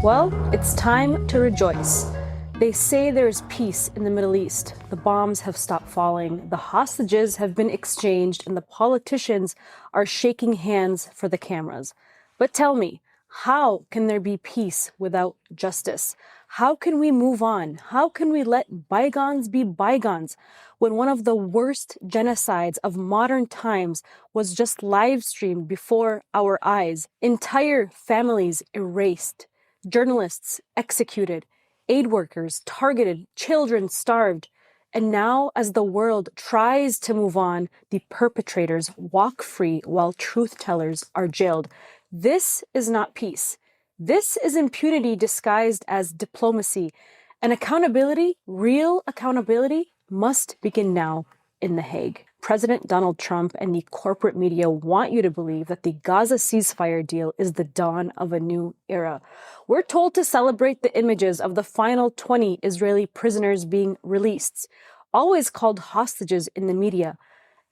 Well, it's time to rejoice. They say there's peace in the Middle East. The bombs have stopped falling, the hostages have been exchanged, and the politicians are shaking hands for the cameras. But tell me, how can there be peace without justice? How can we move on? How can we let bygones be bygones when one of the worst genocides of modern times was just live streamed before our eyes? Entire families erased, journalists executed, aid workers targeted, children starved. And now, as the world tries to move on, the perpetrators walk free while truth tellers are jailed. This is not peace. This is impunity disguised as diplomacy. And accountability, real accountability, must begin now in The Hague. President Donald Trump and the corporate media want you to believe that the Gaza ceasefire deal is the dawn of a new era. We're told to celebrate the images of the final 20 Israeli prisoners being released, always called hostages in the media,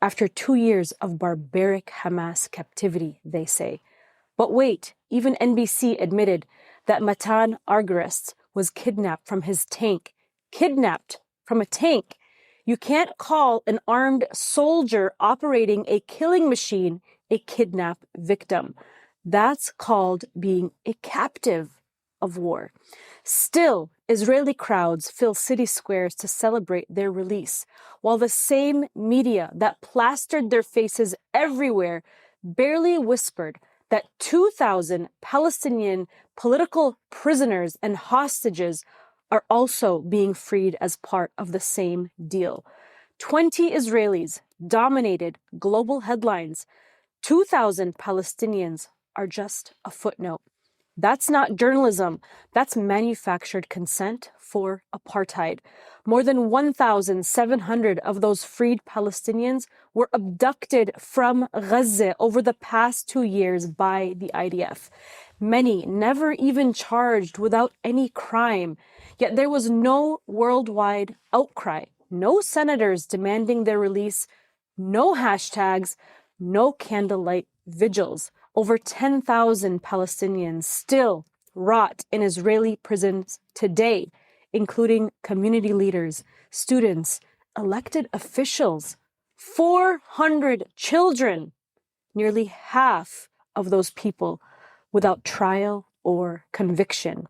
after 2 years of barbaric Hamas captivity, they say. But wait, even NBC admitted that Maté and Adley was kidnapped from his tank. Kidnapped from a tank. You can't call an armed soldier operating a killing machine a kidnap victim. That's called being a captive of war. Still, Israeli crowds fill city squares to celebrate their release, while the same media that plastered their faces everywhere barely whispered that 2,000 Palestinian political prisoners and hostages are also being freed as part of the same deal. 20 Israelis dominated global headlines. 2,000 Palestinians are just a footnote. That's not journalism. That's manufactured consent for apartheid. More than 1,700 of those freed Palestinians were abducted from Gaza over the past 2 years by the IDF. Many never even charged without any crime. Yet there was no worldwide outcry, no senators demanding their release, no hashtags, no candlelight vigils. Over 10,000 Palestinians still rot in Israeli prisons today, including community leaders, students, elected officials, 400 children, nearly half of those people without trial or conviction.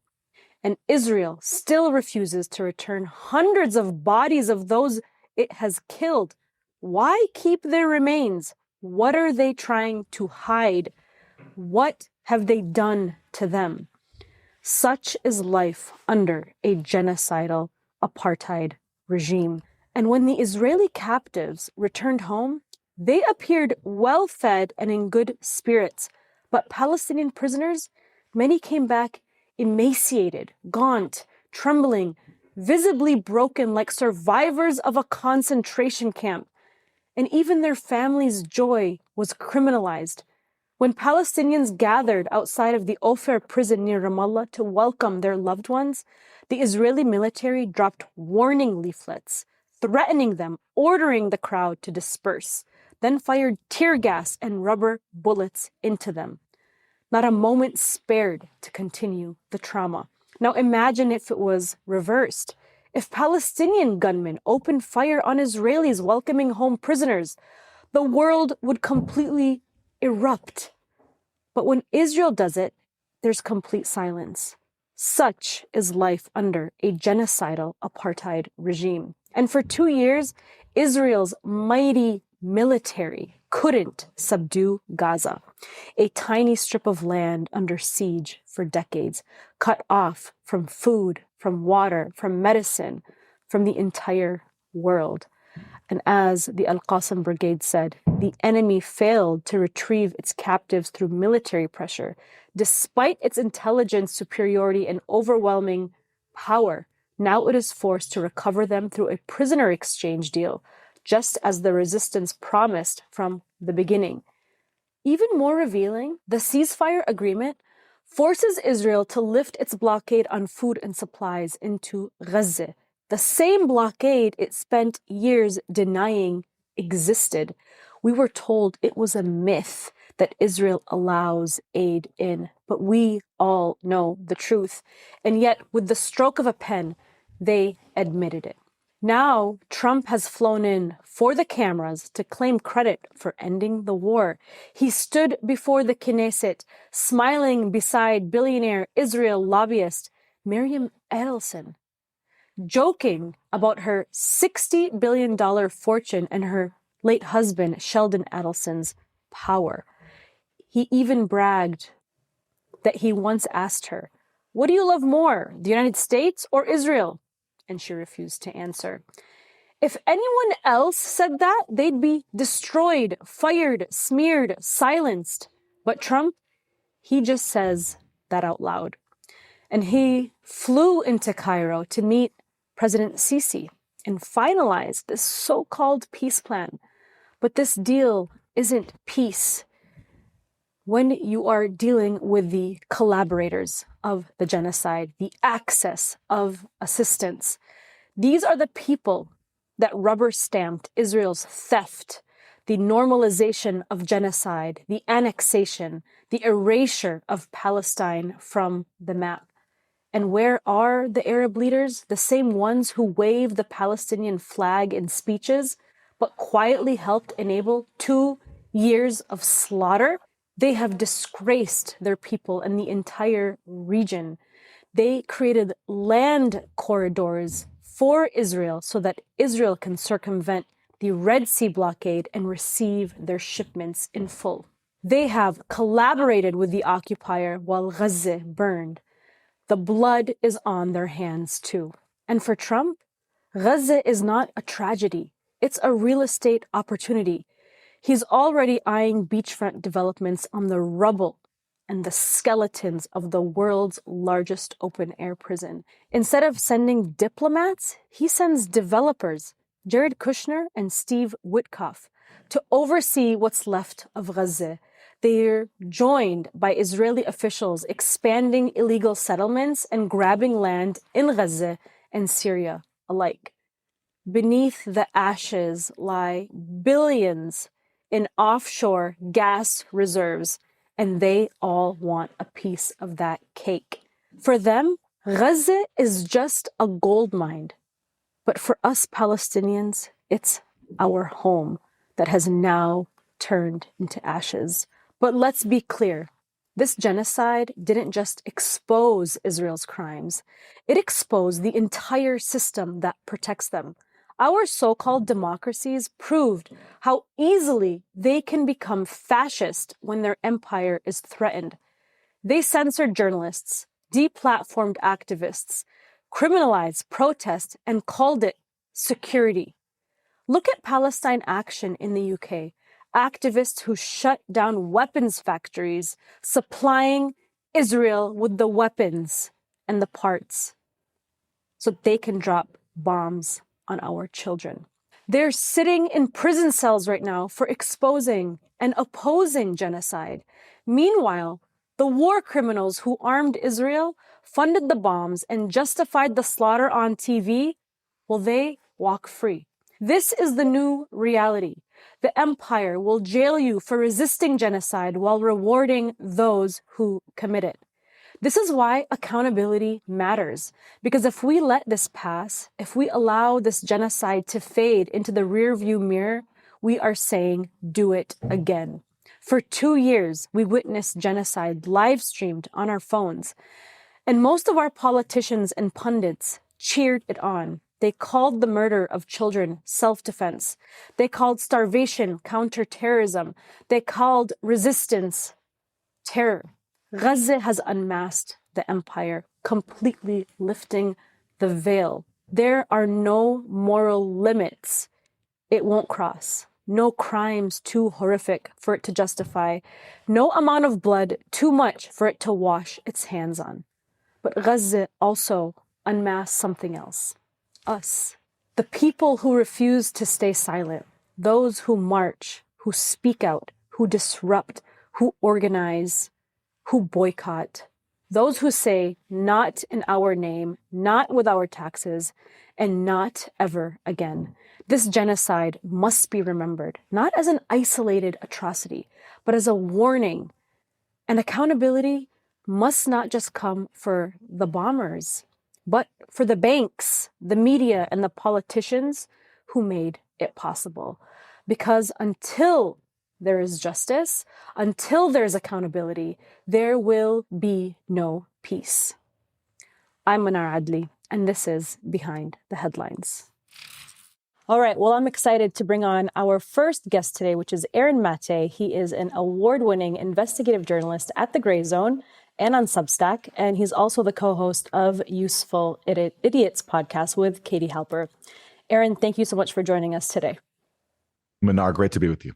And Israel still refuses to return hundreds of bodies of those it has killed. Why keep their remains? What are they trying to hide? What have they done to them? Such is life under a genocidal apartheid regime. And when the Israeli captives returned home, they appeared well-fed and in good spirits. But Palestinian prisoners, many came back emaciated, gaunt, trembling, visibly broken like survivors of a concentration camp. And even their families' joy was criminalized. When Palestinians gathered outside of the Offshore prison near Ramallah to welcome their loved ones, the Israeli military dropped warning leaflets, threatening them, ordering the crowd to disperse, then fired tear gas and rubber bullets into them. Not a moment spared to continue the trauma. Now imagine if it was reversed. If Palestinian gunmen opened fire on Israelis welcoming home prisoners, the world would completely erupt. But when Israel does it, there's complete silence. Such is life under a genocidal apartheid regime. And for 2 years, Israel's mighty military couldn't subdue Gaza, a tiny strip of land under siege for decades, cut off from food, from water, from medicine, from the entire world. And as the Al-Qassam Brigade said, the enemy failed to retrieve its captives through military pressure. Despite its intelligence superiority and overwhelming power, now it is forced to recover them through a prisoner exchange deal, just as the resistance promised from the beginning. Even more revealing, the ceasefire agreement forces Israel to lift its blockade on food and supplies into Gaza, the same blockade it spent years denying existed. We were told it was a myth that Israel allows aid in, but we all know the truth. And yet, with the stroke of a pen, they admitted it. Now, Trump has flown in for the cameras to claim credit for ending the war. He stood before the Knesset, smiling beside billionaire Israel lobbyist Mnar Adley, joking about her $60 billion fortune and her late husband, Sheldon Adelson's power. He even bragged that he once asked her, "What do you love more, the United States or Israel?" And she refused to answer. If anyone else said that, they'd be destroyed, fired, smeared, silenced. But Trump, he just says that out loud. And he flew into Cairo to meet President Sisi and finalize this so-called peace plan. But this deal isn't peace. When you are dealing with the collaborators of the genocide, the access of assistance, these are the people that rubber-stamped Israel's theft, the normalization of genocide, the annexation, the erasure of Palestine from the map. And where are the Arab leaders? The same ones who waved the Palestinian flag in speeches, but quietly helped enable 2 years of slaughter? They have disgraced their people and the entire region. They created land corridors for Israel so that Israel can circumvent the Red Sea blockade and receive their shipments in full. They have collaborated with the occupier while Gaza burned. The blood is on their hands too. And for Trump, Gaza is not a tragedy. It's a real estate opportunity. He's already eyeing beachfront developments on the rubble and the skeletons of the world's largest open-air prison. Instead of sending diplomats, he sends developers, Jared Kushner and Steve Witkoff, to oversee what's left of Gaza. They're joined by Israeli officials expanding illegal settlements and grabbing land in Gaza and Syria alike. Beneath the ashes lie billions in offshore gas reserves, and they all want a piece of that cake. For them, Gaza is just a gold mine. But for us Palestinians, it's our home that has now turned into ashes. But let's be clear, this genocide didn't just expose Israel's crimes. It exposed the entire system that protects them. Our so-called democracies proved how easily they can become fascist when their empire is threatened. They censored journalists, deplatformed activists, criminalized protest, and called it security. Look at Palestine Action in the UK, activists who shut down weapons factories, supplying Israel with the weapons and the parts so they can drop bombs on our children. They're sitting in prison cells right now for exposing and opposing genocide. Meanwhile, the war criminals who armed Israel, funded the bombs, and justified the slaughter on TV, well, they walk free. This is the new reality. The empire will jail you for resisting genocide while rewarding those who commit it. This is why accountability matters. Because if we let this pass, if we allow this genocide to fade into the rearview mirror, we are saying, do it again. For 2 years, we witnessed genocide live streamed on our phones. And most of our politicians and pundits cheered it on. They called the murder of children self-defense. They called starvation counterterrorism. They called resistance terror. Gaza has unmasked the empire, completely lifting the veil. There are no moral limits it won't cross. No crimes too horrific for it to justify. No amount of blood too much for it to wash its hands on. But Gaza also unmasked something else. Us. The people who refuse to stay silent. Those who march, who speak out, who disrupt, who organize, who boycott. Those who say, not in our name, not with our taxes, and not ever again. This genocide must be remembered, not as an isolated atrocity, but as a warning. And accountability must not just come for the bombers, but for the banks, the media, and the politicians who made it possible. Because until there is justice, until there's accountability, there will be no peace. I'm Mnar Adley, and this is Behind the Headlines. All right, well, I'm excited to bring on our first guest today, which is Aaron Maté. He is an award-winning investigative journalist at The Gray Zone and on Substack, and he's also the co-host of Useful Idiots podcast with Katie Halper. Aaron, thank you so much for joining us today. Mnar, great to be with you.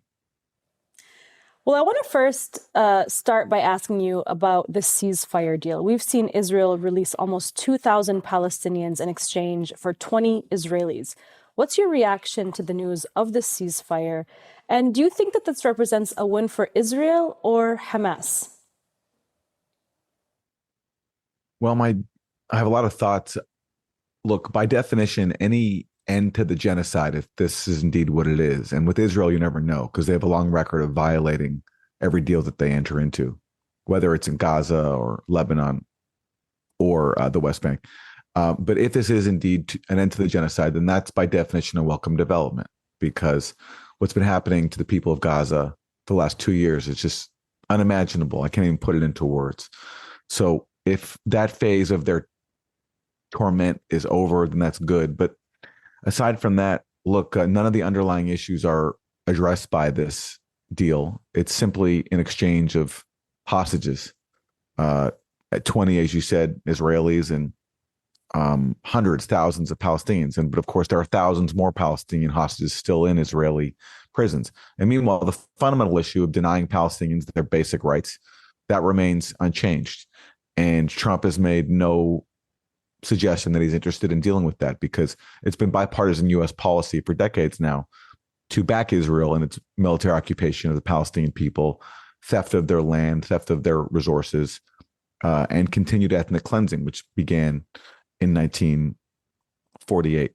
Well, I want to first start by asking you about the ceasefire deal. We've seen Israel release almost 2,000 Palestinians in exchange for 20 Israelis. What's your reaction to the news of the ceasefire? And do you think that this represents a win for Israel or Hamas? Well, I have a lot of thoughts. Look, by definition, any end to the genocide, if this is indeed what it is, and with Israel, you never know, because they have a long record of violating every deal that they enter into, whether it's in Gaza or Lebanon or the West Bank. But if this is indeed an end to the genocide, then that's by definition a welcome development, because what's been happening to the people of Gaza for the last 2 years is just unimaginable. I can't even put it into words. So if that phase of their torment is over, then that's good. But aside from that, look, none of the underlying issues are addressed by this deal. It's simply an exchange of hostages, 20, as you said, Israelis, and hundreds, thousands of Palestinians. But of course, there are thousands more Palestinian hostages still in Israeli prisons. And meanwhile, the fundamental issue of denying Palestinians their basic rights, that remains unchanged. And Trump has made no suggestion that he's interested in dealing with that, because it's been bipartisan U.S. policy for decades now to back Israel in its military occupation of the Palestinian people, theft of their land, theft of their resources, and continued ethnic cleansing, which began in 1948.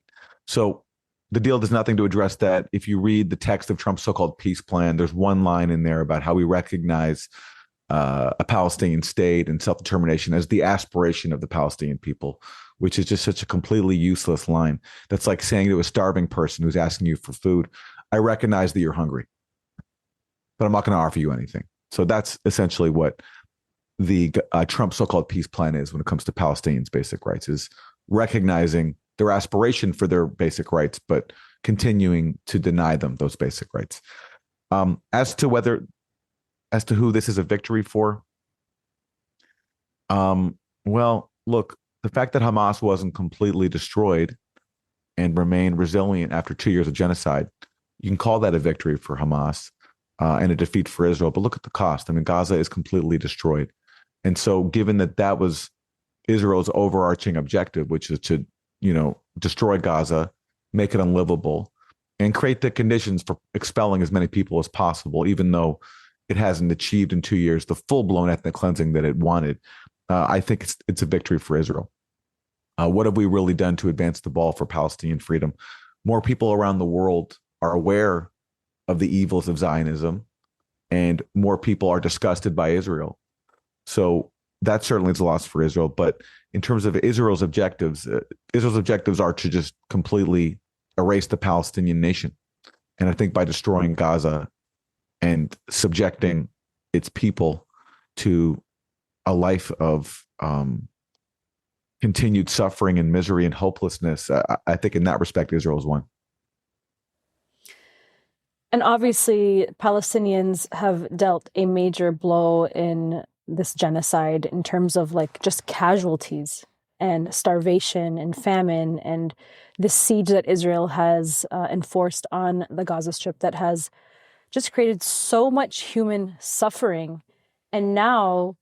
So the deal does nothing to address that. If you read the text of Trump's so-called peace plan, there's one line in there about how we recognize a Palestinian state and self-determination as the aspiration of the Palestinian people, which is just such a completely useless line. That's like saying to a starving person who's asking you for food, I recognize that you're hungry, but I'm not going to offer you anything. So that's essentially what the Trump so-called peace plan is when it comes to Palestinians' basic rights, is recognizing their aspiration for their basic rights, but continuing to deny them those basic rights. As to who this is a victory for, well, look, the fact that Hamas wasn't completely destroyed and remained resilient after 2 years of genocide, you can call that a victory for Hamas and a defeat for Israel. But look at the cost. I mean, Gaza is completely destroyed. And so given that that was Israel's overarching objective, which is to, destroy Gaza, make it unlivable, and create the conditions for expelling as many people as possible, even though it hasn't achieved in 2 years the full-blown ethnic cleansing that it wanted, I think it's a victory for Israel. What have we really done to advance the ball for Palestinian freedom? More people around the world are aware of the evils of Zionism, and more people are disgusted by Israel. So that certainly is a loss for Israel. But in terms of Israel's objectives are to just completely erase the Palestinian nation. And I think by destroying Gaza and subjecting its people to a life of continued suffering and misery and hopelessness, I think in that respect, Israel's won. And obviously, Palestinians have dealt a major blow in this genocide in terms of just casualties and starvation and famine and the siege that Israel has enforced on the Gaza Strip that has just created so much human suffering. And now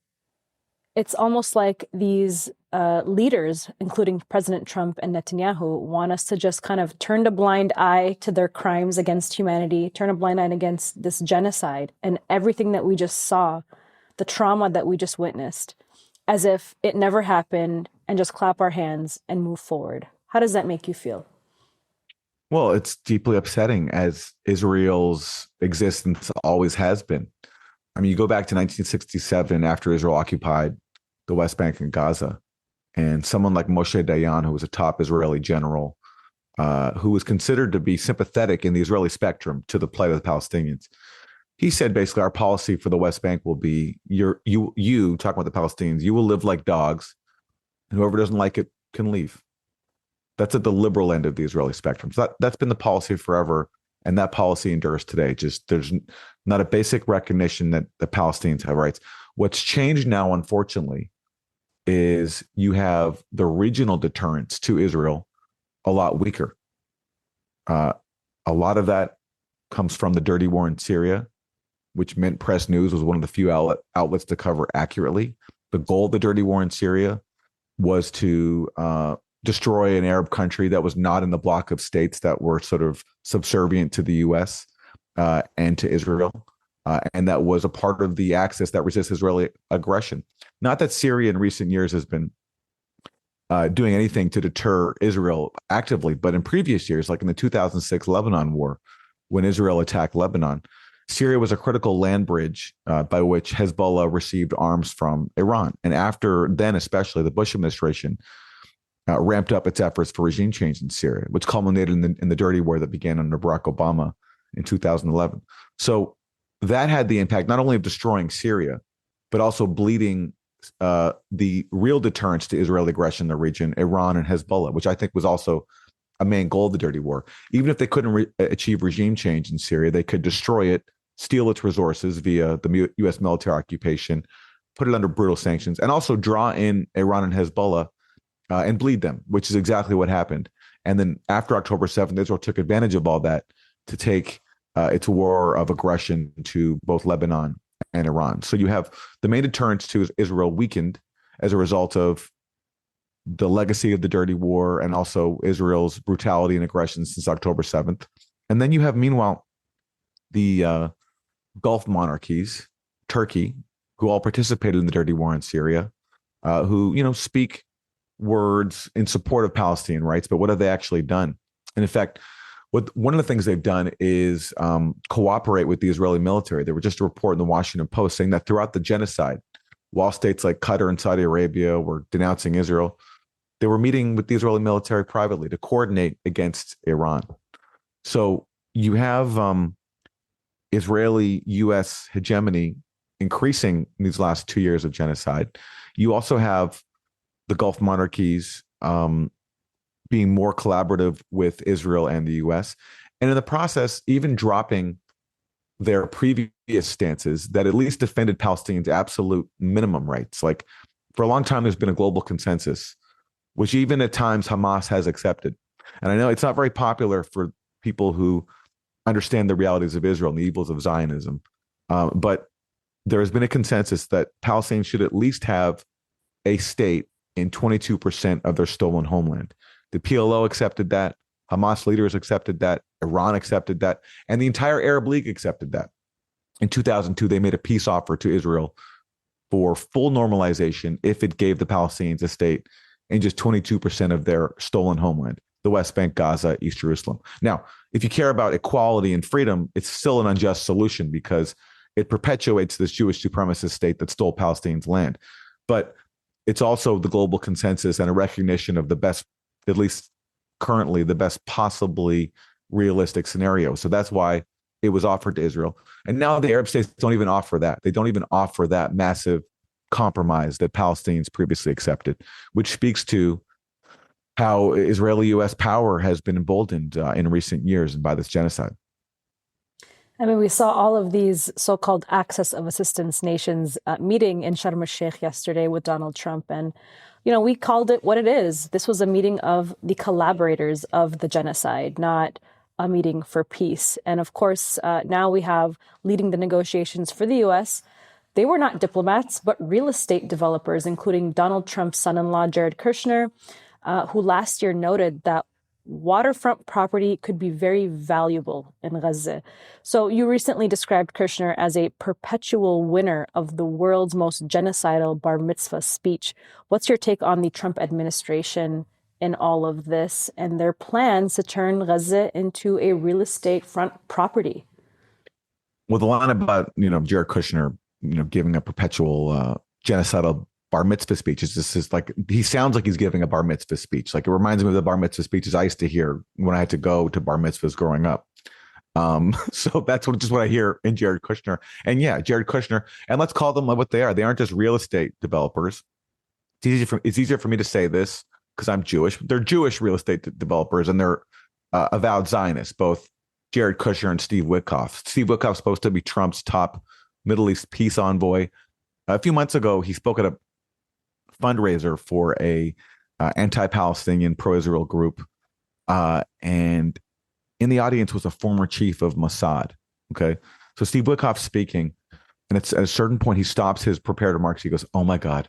it's almost like these leaders, including President Trump and Netanyahu, want us to just kind of turn a blind eye to their crimes against humanity, turn a blind eye against this genocide and everything that we just saw, the trauma that we just witnessed, as if it never happened, and just clap our hands and move forward. How does that make you feel? Well, it's deeply upsetting, as Israel's existence always has been. I mean, you go back to 1967 after Israel occupied the West Bank and Gaza. And someone like Moshe Dayan, who was a top Israeli general, who was considered to be sympathetic in the Israeli spectrum to the plight of the Palestinians, he said basically our policy for the West Bank will be you talking about the Palestinians, you will live like dogs, and whoever doesn't like it can leave. That's at the liberal end of the Israeli spectrum. So that's been the policy forever, and that policy endures today. Just there's not a basic recognition that the Palestinians have rights. What's changed now, unfortunately, is you have the regional deterrence to Israel a lot weaker. A lot of that comes from the dirty war in Syria, which meant Press News was one of the few outlets to cover accurately. The goal of the dirty war in Syria was to destroy an Arab country that was not in the block of states that were sort of subservient to the U.S. And to Israel. And that was a part of the axis that resists Israeli aggression. Not that Syria in recent years has been doing anything to deter Israel actively, but in previous years, like in the 2006 Lebanon war, when Israel attacked Lebanon, Syria was a critical land bridge by which Hezbollah received arms from Iran. And after then, especially the Bush administration ramped up its efforts for regime change in Syria, which culminated in the dirty war that began under Barack Obama in 2011. So that had the impact not only of destroying Syria, but also bleeding the real deterrence to Israeli aggression in the region, Iran and Hezbollah, which I think was also a main goal of the dirty war. Even if they couldn't achieve regime change in Syria, they could destroy it, steal its resources via the U.S. military occupation, put it under brutal sanctions, and also draw in Iran and Hezbollah and bleed them, which is exactly what happened. And then after October 7th, Israel took advantage of all that to take its war of aggression to both Lebanon and Iran. So you have the main deterrence to Israel weakened as a result of the legacy of the dirty war and also Israel's brutality and aggression since October 7th. And then you have, meanwhile, the Gulf monarchies, Turkey, who all participated in the dirty war in Syria, who, speak words in support of Palestinian rights, but what have they actually done? And in fact, one of the things they've done is cooperate with the Israeli military. There was just a report in the Washington Post saying that throughout the genocide, while states like Qatar and Saudi Arabia were denouncing Israel, they were meeting with the Israeli military privately to coordinate against Iran. So you have Israeli-U.S. hegemony increasing in these last 2 years of genocide. You also have the Gulf monarchies being more collaborative with Israel and the U.S. And in the process, even dropping their previous stances that at least defended Palestinians' absolute minimum rights. Like for a long time, there's been a global consensus, which even at times Hamas has accepted. And I know it's not very popular for people who understand the realities of Israel and the evils of Zionism. But there has been a consensus that Palestinians should at least have a state in 22% of their stolen homeland. The PLO accepted that. Hamas leaders accepted that. Iran accepted that. And the entire Arab League accepted that. In 2002, they made a peace offer to Israel for full normalization if it gave the Palestinians a state in just 22% of their stolen homeland, the West Bank, Gaza, East Jerusalem. Now, if you care about equality and freedom, it's still an unjust solution because it perpetuates this Jewish supremacist state that stole Palestinians' land. But it's also the global consensus and a recognition of the best, at least currently, the best possibly realistic scenario. So that's why it was offered to Israel. And now the Arab states don't even offer that. They don't even offer that massive compromise that Palestinians previously accepted, which speaks to how Israeli-U.S. power has been emboldened in recent years and by this genocide. I mean, we saw all of these so-called Axis of Assistance Nations meeting in Sharm el-Sheikh yesterday with Donald Trump. And, we called it what it is. This was a meeting of the collaborators of the genocide, not a meeting for peace. And of course, now we have leading the negotiations for the U.S. They were not diplomats, but real estate developers, including Donald Trump's son-in-law, Jared Kushner, who last year noted that waterfront property could be very valuable in Gaza. So you recently described Kushner as a perpetual winner of the world's most genocidal bar mitzvah speech. What's your take on the Trump administration in all of this and their plans to turn Gaza into a real estate front property? Well, the line about, Jared Kushner, giving a perpetual genocidal bar mitzvah speech. It's just like, he sounds like he's giving a bar mitzvah speech. Like, it reminds me of the bar mitzvah speeches I used to hear when I had to go to bar mitzvahs growing up. So that's what I hear in Jared Kushner. And yeah, Jared Kushner, and let's call them what they are. They aren't just real estate developers. It's easier for me to say this because I'm Jewish. They're Jewish real estate developers, and they're avowed Zionists, both Jared Kushner and Steve Witkoff. Steve Witkoff's supposed to be Trump's top Middle East peace envoy. A few months ago, he spoke at a fundraiser for a anti-Palestinian pro-Israel group, and in the audience was a former chief of Mossad. Okay, so Steve Witkoff's speaking, and it's at a certain point he stops his prepared remarks. He goes, "Oh my God,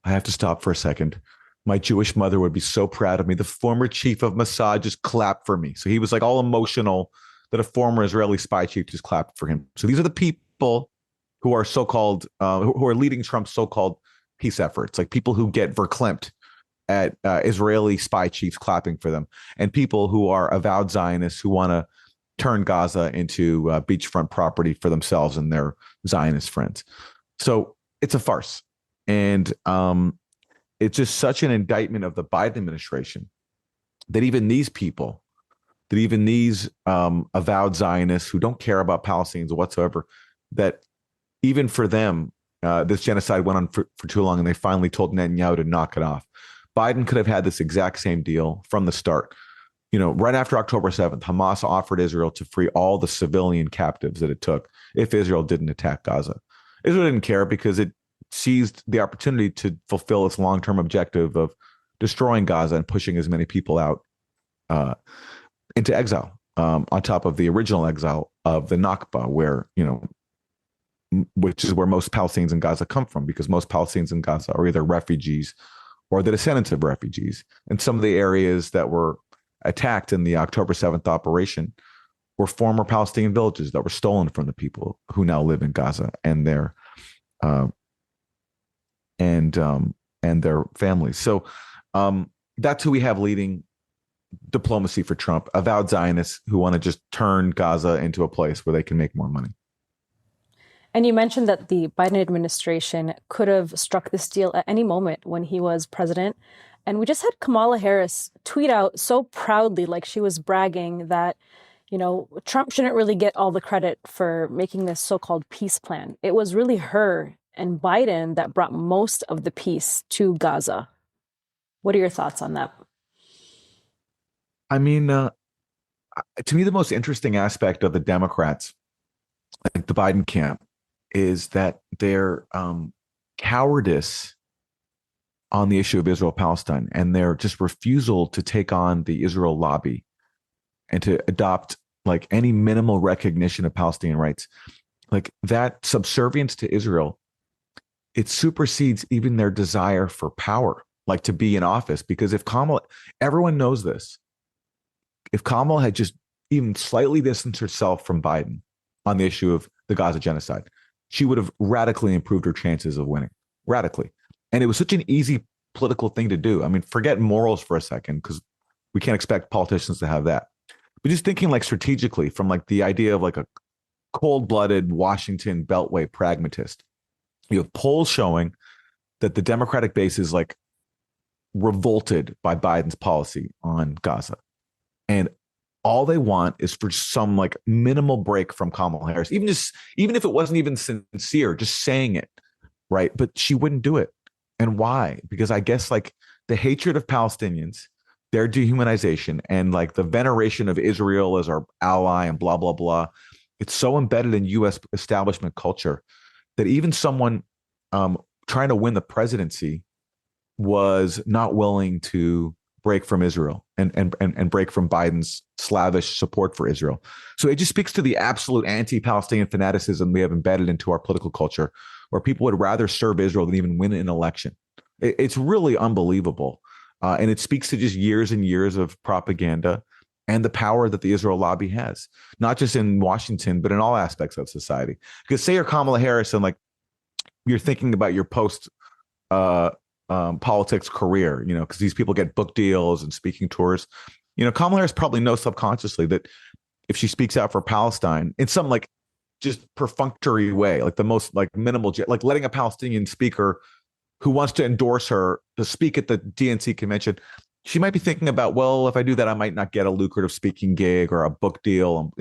I have to stop for a second. My Jewish mother would be so proud of me. The former chief of Mossad just clapped for me." So he was like all emotional that a former Israeli spy chief just clapped for him. So these are the people who are so-called, who are leading Trump's so-called peace efforts, like people who get verklempt at Israeli spy chiefs clapping for them, and people who are avowed Zionists who want to turn Gaza into beachfront property for themselves and their Zionist friends. So it's a farce. And it's just such an indictment of the Biden administration that even these people, that even these avowed Zionists who don't care about Palestinians whatsoever, that even for them, this genocide went on for too long, and they finally told Netanyahu to knock it off. Biden could have had this exact same deal from the start. You know, right after October 7th, Hamas offered Israel to free all the civilian captives that it took if Israel didn't attack Gaza. Israel didn't care because it seized the opportunity to fulfill its long-term objective of destroying Gaza and pushing as many people out into exile, on top of the original exile of the Nakba, where, you know, which is where most Palestinians in Gaza come from, because most Palestinians in Gaza are either refugees or the descendants of refugees. And some of the areas that were attacked in the October 7th operation were former Palestinian villages that were stolen from the people who now live in Gaza and their families. So that's who we have leading diplomacy for Trump: avowed Zionists who want to just turn Gaza into a place where they can make more money. And you mentioned that the Biden administration could have struck this deal at any moment when he was president. And we just had Kamala Harris tweet out so proudly, like she was bragging, that, you know, Trump shouldn't really get all the credit for making this so-called peace plan. It was really her and Biden that brought most of the peace to Gaza. What are your thoughts on that? I mean, to me, the most interesting aspect of the Democrats, like the Biden camp, is that their cowardice on the issue of Israel-Palestine and their just refusal to take on the Israel lobby and to adopt like any minimal recognition of Palestinian rights, like that subservience to Israel, it supersedes even their desire for power, like to be in office. Because if Kamala, everyone knows this, if Kamala had just even slightly distanced herself from Biden on the issue of the Gaza genocide, she would have radically improved her chances of winning, radically. And it was such an easy political thing to do. I mean, forget morals for a second, because we can't expect politicians to have that. But just thinking like strategically from like the idea of like a cold-blooded Washington Beltway pragmatist, you have polls showing that the Democratic base is like revolted by Biden's policy on Gaza. And all they want is for some like minimal break from Kamala Harris, even if it wasn't even sincere, just saying it, right? But she wouldn't do it. And why? Because I guess like the hatred of Palestinians, their dehumanization, and like the veneration of Israel as our ally and blah, blah, blah. It's so embedded in U.S. establishment culture that even someone trying to win the presidency was not willing to break from Israel and break from Biden's slavish support for Israel. So it just speaks to the absolute anti-Palestinian fanaticism we have embedded into our political culture, where people would rather serve Israel than even win an election. It's really unbelievable. And it speaks to just years and years of propaganda and the power that the Israel lobby has, not just in Washington, but in all aspects of society. Because say you're Kamala Harris and like you're thinking about your post politics career, you know, because these people get book deals and speaking tours. You know, Kamala Harris probably knows subconsciously that if she speaks out for Palestine in some like just perfunctory way, like the most like minimal, like letting a Palestinian speaker who wants to endorse her to speak at the DNC convention, she might be thinking about, well, if I do that, I might not get a lucrative speaking gig or a book deal.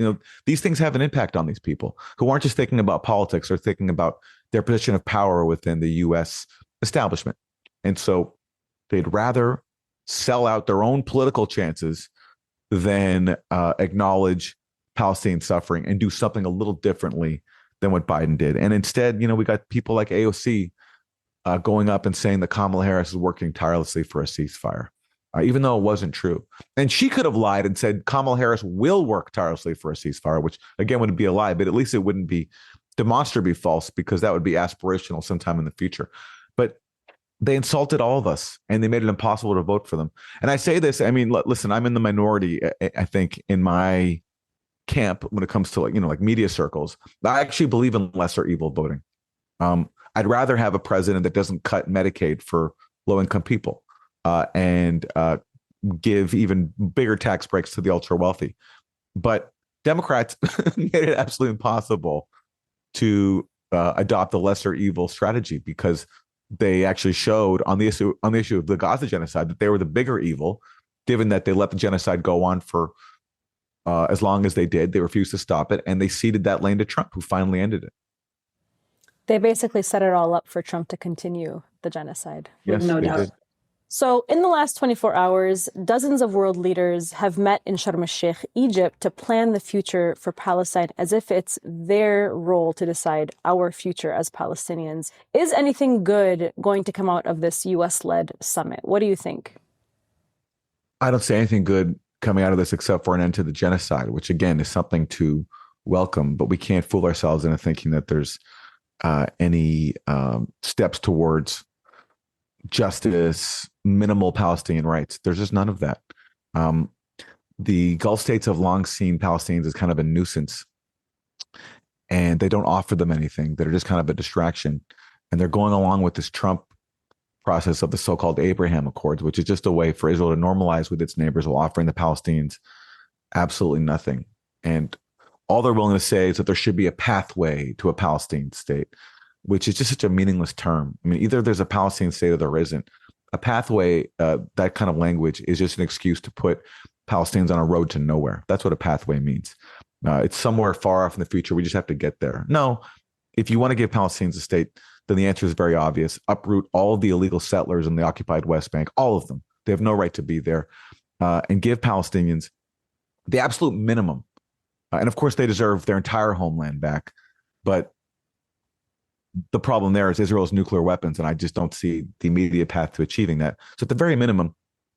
These things have an impact on these people who aren't just thinking about politics or thinking about their position of power within the U.S. establishment. And so they'd rather sell out their own political chances than acknowledge Palestinian suffering and do something a little differently than what Biden did. And instead, we got people like AOC going up and saying that Kamala Harris is working tirelessly for a ceasefire, even though it wasn't true. And she could have lied and said Kamala Harris will work tirelessly for a ceasefire, which again would be a lie, but at least it wouldn't be demonstrably false, because that would be aspirational sometime in the future. But they insulted all of us and they made it impossible to vote for them. And I say this, I mean, listen, I'm in the minority, I think, in my camp when it comes to like media circles. I actually believe in lesser evil voting. I'd rather have a president that doesn't cut Medicaid for low income people and give even bigger tax breaks to the ultra wealthy. But Democrats made it absolutely impossible to adopt the lesser evil strategy, because they actually showed on the issue of the Gaza genocide that they were the bigger evil, given that they let the genocide go on for as long as they did. They refused to stop it, and they ceded that lane to Trump, who finally ended it. They basically set it all up for Trump to continue the genocide. Yes, no they doubt. did. So in the last 24 hours, dozens of world leaders have met in Sharm el-Sheikh, Egypt, to plan the future for Palestine as if it's their role to decide our future as Palestinians. Is anything good going to come out of this U.S.-led summit? What do you think? I don't see anything good coming out of this except for an end to the genocide, which again is something to welcome, but we can't fool ourselves into thinking that there's any steps towards justice, minimal Palestinian rights. There's just none of that. The Gulf states have long seen Palestinians as kind of a nuisance, and they don't offer them anything. They're just kind of a distraction. And they're going along with this Trump process of the so-called Abraham Accords, which is just a way for Israel to normalize with its neighbors while offering the Palestinians absolutely nothing. And all they're willing to say is that there should be a pathway to a Palestinian state, which is just such a meaningless term. I mean, either there's a Palestinian state or there isn't. A pathway, that kind of language is just an excuse to put Palestinians on a road to nowhere. That's what a pathway means. It's somewhere far off in the future. We just have to get there. No, if you want to give Palestinians a state, then the answer is very obvious. Uproot all of the illegal settlers in the occupied West Bank, all of them. They have no right to be there. And give Palestinians the absolute minimum. And of course, they deserve their entire homeland back. But the problem there is Israel's nuclear weapons, and I just don't see the immediate path to achieving that. So at the very minimum,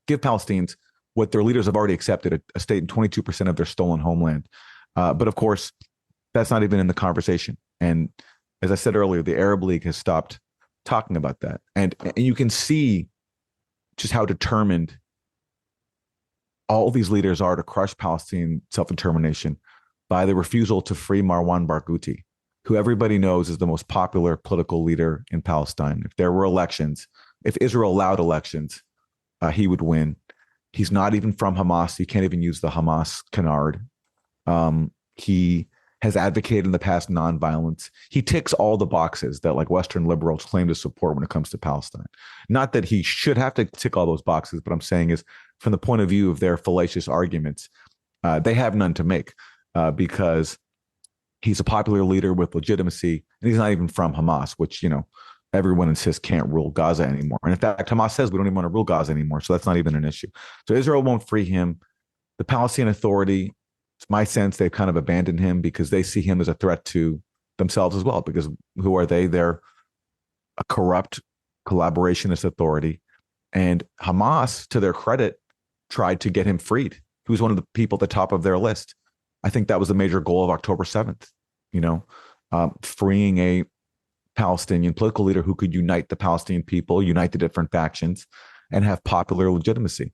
give Palestinians what their leaders have already accepted, a state in 22% of their stolen homeland. But of course, that's not even in the conversation. And as I said earlier, the Arab League has stopped talking about that. And you can see just how determined all these leaders are to crush Palestinian self-determination by the refusal to free Marwan Barghouti, who everybody knows is the most popular political leader in Palestine. If there were elections, if Israel allowed elections, he would win. He's not even from Hamas. He can't even use the Hamas canard. He has advocated in the past nonviolence. He ticks all the boxes that like Western liberals claim to support when it comes to Palestine. Not that he should have to tick all those boxes, but I'm saying is from the point of view of their fallacious arguments, they have none to make because he's a popular leader with legitimacy, and he's not even from Hamas, which, everyone insists can't rule Gaza anymore. And in fact, Hamas says we don't even want to rule Gaza anymore, so that's not even an issue. So Israel won't free him. The Palestinian Authority, it's my sense they've kind of abandoned him because they see him as a threat to themselves as well, because who are they? They're a corrupt collaborationist authority. And Hamas, to their credit, tried to get him freed. He was one of the people at the top of their list. I think that was the major goal of October 7th, freeing a Palestinian political leader who could unite the Palestinian people, unite the different factions, and have popular legitimacy,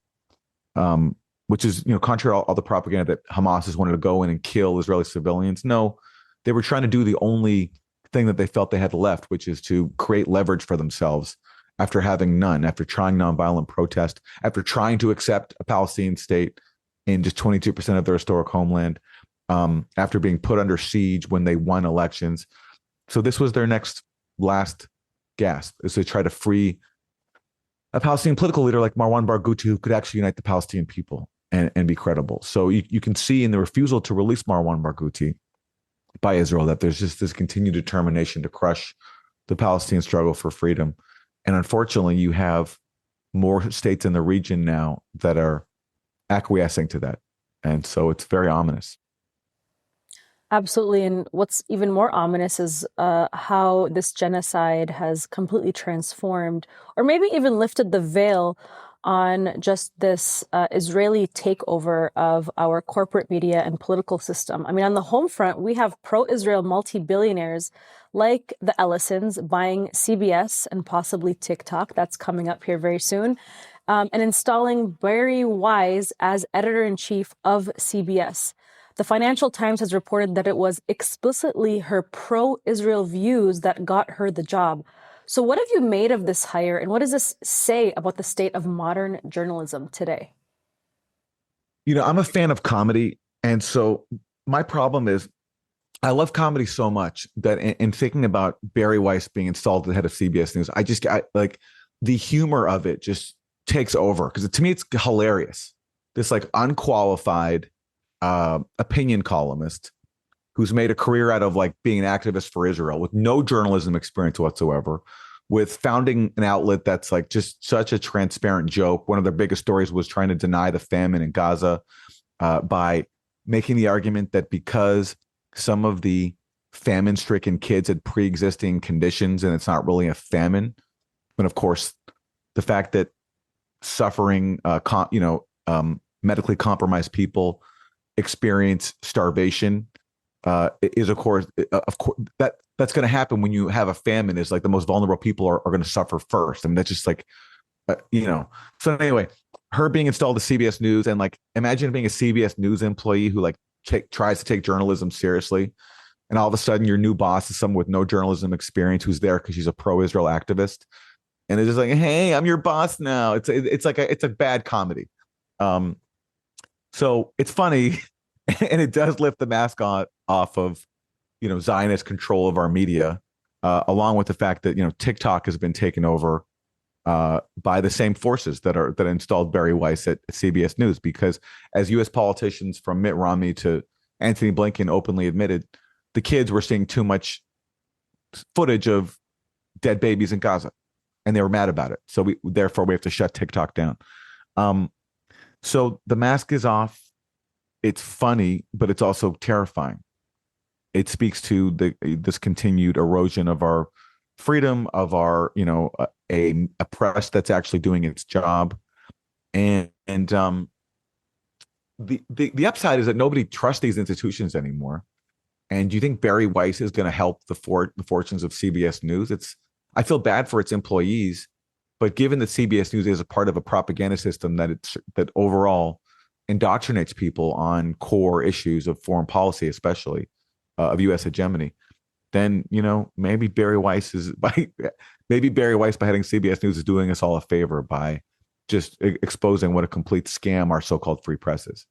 which is, contrary to all the propaganda that Hamas has wanted to go in and kill Israeli civilians. No, they were trying to do the only thing that they felt they had left, which is to create leverage for themselves after having none, after trying nonviolent protest, after trying to accept a Palestinian state in just 22% of their historic homeland, after being put under siege when they won elections. So this was their last gasp, is to try to free a Palestinian political leader like Marwan Barghouti, who could actually unite the Palestinian people and be credible. So you can see in the refusal to release Marwan Barghouti by Israel that there's just this continued determination to crush the Palestinian struggle for freedom. And unfortunately, you have more states in the region now that are acquiescing to that. And so it's very ominous. Absolutely. And what's even more ominous is how this genocide has completely transformed, or maybe even lifted the veil on just this Israeli takeover of our corporate media and political system. I mean, on the home front, we have pro-Israel multi-billionaires like the Ellisons buying CBS and possibly TikTok. That's coming up here very soon. And installing Barry Weiss as editor-in-chief of CBS. The Financial Times has reported that it was explicitly her pro-Israel views that got her the job. So what have you made of this hire, and what does this say about the state of modern journalism today? I'm a fan of comedy. And so my problem is I love comedy so much that in thinking about Barry Weiss being installed at the head of CBS News, I like the humor of it just takes over, because to me, it's hilarious. This like unqualified opinion columnist who's made a career out of like being an activist for Israel with no journalism experience whatsoever, with founding an outlet that's like just such a transparent joke. One of their biggest stories was trying to deny the famine in Gaza by making the argument that because some of the famine-stricken kids had pre-existing conditions and it's not really a famine. And of course, the fact that suffering, medically compromised people experience starvation is of course that's going to happen when you have a famine. Is like the most vulnerable people are going to suffer first. I mean, that's just like So anyway, her being installed to CBS News, and like imagine being a CBS News employee who like tries to take journalism seriously, and all of a sudden your new boss is someone with no journalism experience who's there because she's a pro-Israel activist, and it's just like, hey, I'm your boss now. It's a bad comedy. So it's funny, and it does lift the mask off of, Zionist control of our media, along with the fact that, TikTok has been taken over by the same forces that installed Barry Weiss at CBS News, because as U.S. politicians from Mitt Romney to Anthony Blinken openly admitted, the kids were seeing too much footage of dead babies in Gaza, and they were mad about it. So therefore we have to shut TikTok down. So the mask is off. It's funny, but it's also terrifying. It speaks to this continued erosion of our freedom, of our, a press that's actually doing its job. And the upside is that nobody trusts these institutions anymore. And do you think Barry Weiss is going to help the fortunes of CBS News? I feel bad for its employees, but given that CBS News is a part of a propaganda system that overall indoctrinates people on core issues of foreign policy, especially of U.S. hegemony, then maybe Barry Weiss by heading CBS News is doing us all a favor by just exposing what a complete scam our so-called free press is.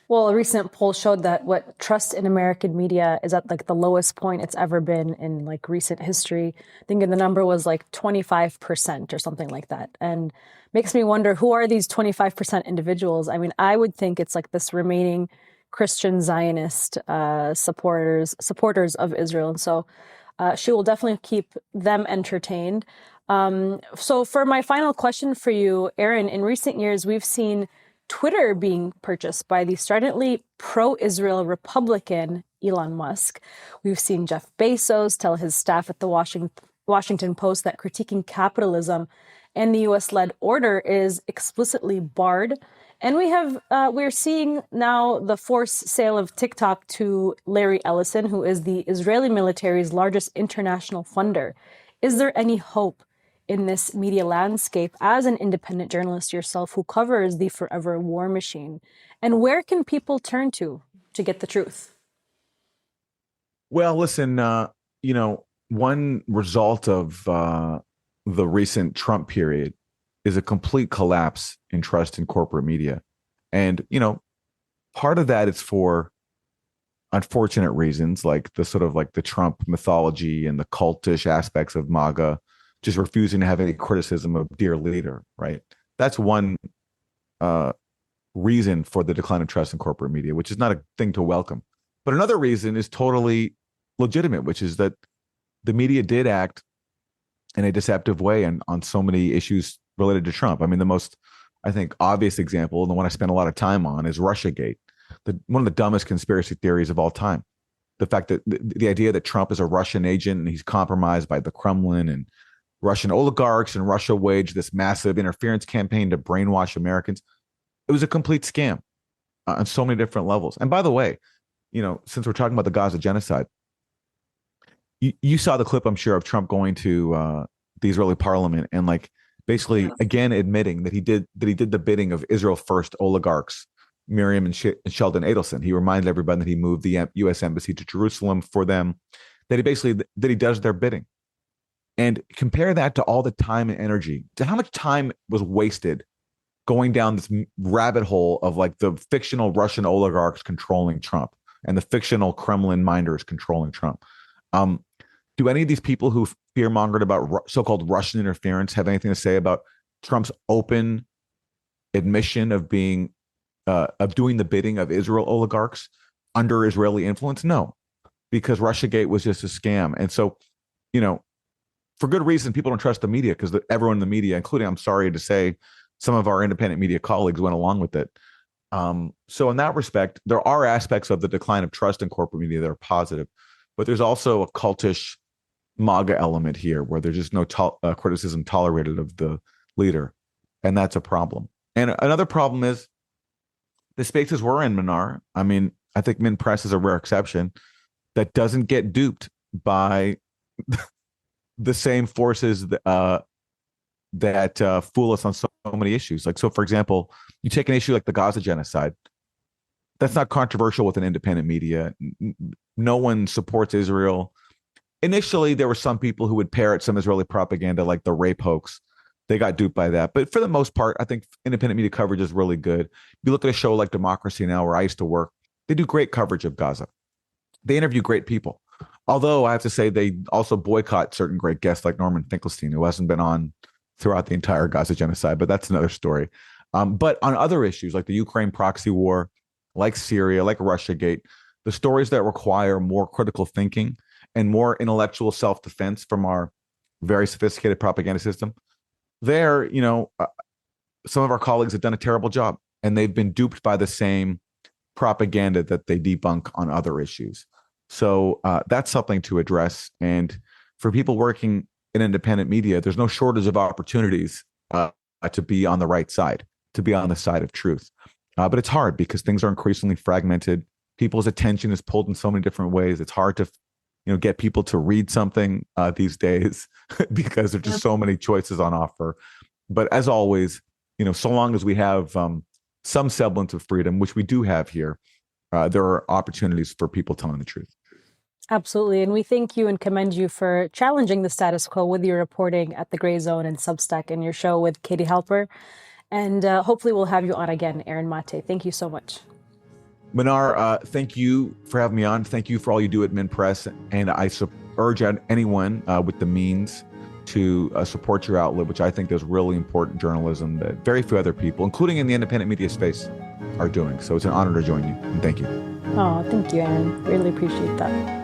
Well, a recent poll showed that what trust in American media is at like the lowest point it's ever been in like recent history. I think the number was like 25% or something like that. And makes me wonder, who are these 25% individuals? I mean, I would think it's like this remaining Christian Zionist supporters of Israel. And so she will definitely keep them entertained. So for my final question for you, Aaron, in recent years, we've seen Twitter being purchased by the stridently pro-Israel Republican Elon Musk. We've seen Jeff Bezos tell his staff at the Washington Post that critiquing capitalism and the U.S.-led order is explicitly barred. And we're seeing now the forced sale of TikTok to Larry Ellison, who is the Israeli military's largest international funder. Is there any hope in this media landscape as an independent journalist yourself who covers the forever war machine? And where can people turn to get the truth? Well, listen, one result of the recent Trump period is a complete collapse in trust in corporate media. And, part of that is for unfortunate reasons, like the sort of like the Trump mythology and the cultish aspects of MAGA, just refusing to have any criticism of dear leader, right? That's one reason for the decline of trust in corporate media, which is not a thing to welcome. But another reason is totally legitimate, which is that the media did act in a deceptive way and on so many issues related to Trump. I mean, the most, I think, obvious example, and the one I spent a lot of time on, is Russiagate, one of the dumbest conspiracy theories of all time. The fact that the idea that Trump is a Russian agent and he's compromised by the Kremlin and Russian oligarchs, and Russia waged this massive interference campaign to brainwash Americans. It was a complete scam on so many different levels. And by the way, since we're talking about the Gaza genocide, you saw the clip, I'm sure, of Trump going to the Israeli parliament and basically again admitting that he did the bidding of Israel First oligarchs, Miriam and Sheldon Adelson. He reminded everybody that he moved the U.S. embassy to Jerusalem for them, that he does their bidding. And compare that to all the time and energy, to how much time was wasted going down this rabbit hole of the fictional Russian oligarchs controlling Trump and the fictional Kremlin minders controlling Trump. Do any of these people who fear-mongered about so-called Russian interference have anything to say about Trump's open admission of doing the bidding of Israel oligarchs under Israeli influence? No, because Russiagate was just a scam. And so, for good reason, people don't trust the media because everyone in the media, including, I'm sorry to say, some of our independent media colleagues, went along with it. So in that respect, there are aspects of the decline of trust in corporate media that are positive, but there's also a cultish MAGA element here where there's just no criticism tolerated of the leader. And that's a problem. And another problem is the spaces we're in, Mnar. I mean, I think Mint Press is a rare exception that doesn't get duped by the same forces that fool us on so many issues. So for example, you take an issue like the Gaza genocide. That's not controversial with an independent media. No one supports Israel. Initially, there were some people who would parrot some Israeli propaganda, like the rape hoax. They got duped by that. But for the most part, I think independent media coverage is really good. You look at a show like Democracy Now!, where I used to work, they do great coverage of Gaza. They interview great people. Although I have to say they also boycott certain great guests like Norman Finkelstein, who hasn't been on throughout the entire Gaza genocide, but that's another story. But on other issues like the Ukraine proxy war, like Syria, like Russiagate, the stories that require more critical thinking and more intellectual self-defense from our very sophisticated propaganda system, there, some of our colleagues have done a terrible job, and they've been duped by the same propaganda that they debunk on other issues. So that's something to address. And for people working in independent media, there's no shortage of opportunities to be on the right side, to be on the side of truth. But it's hard because things are increasingly fragmented. People's attention is pulled in so many different ways. It's hard to get people to read something these days because there's just so many choices on offer. But as always, so long as we have some semblance of freedom, which we do have here, there are opportunities for people telling the truth. Absolutely. And we thank you and commend you for challenging the status quo with your reporting at the Gray Zone and Substack and your show with Katie Halper. And hopefully we'll have you on again, Aaron Maté. Thank you so much. Mnar, thank you for having me on. Thank you for all you do at Mint Press. And I urge anyone with the means to support your outlet, which I think does really important journalism that very few other people, including in the independent media space, are doing. So it's an honor to join you. And thank you. Oh, thank you, Aaron. Really appreciate that.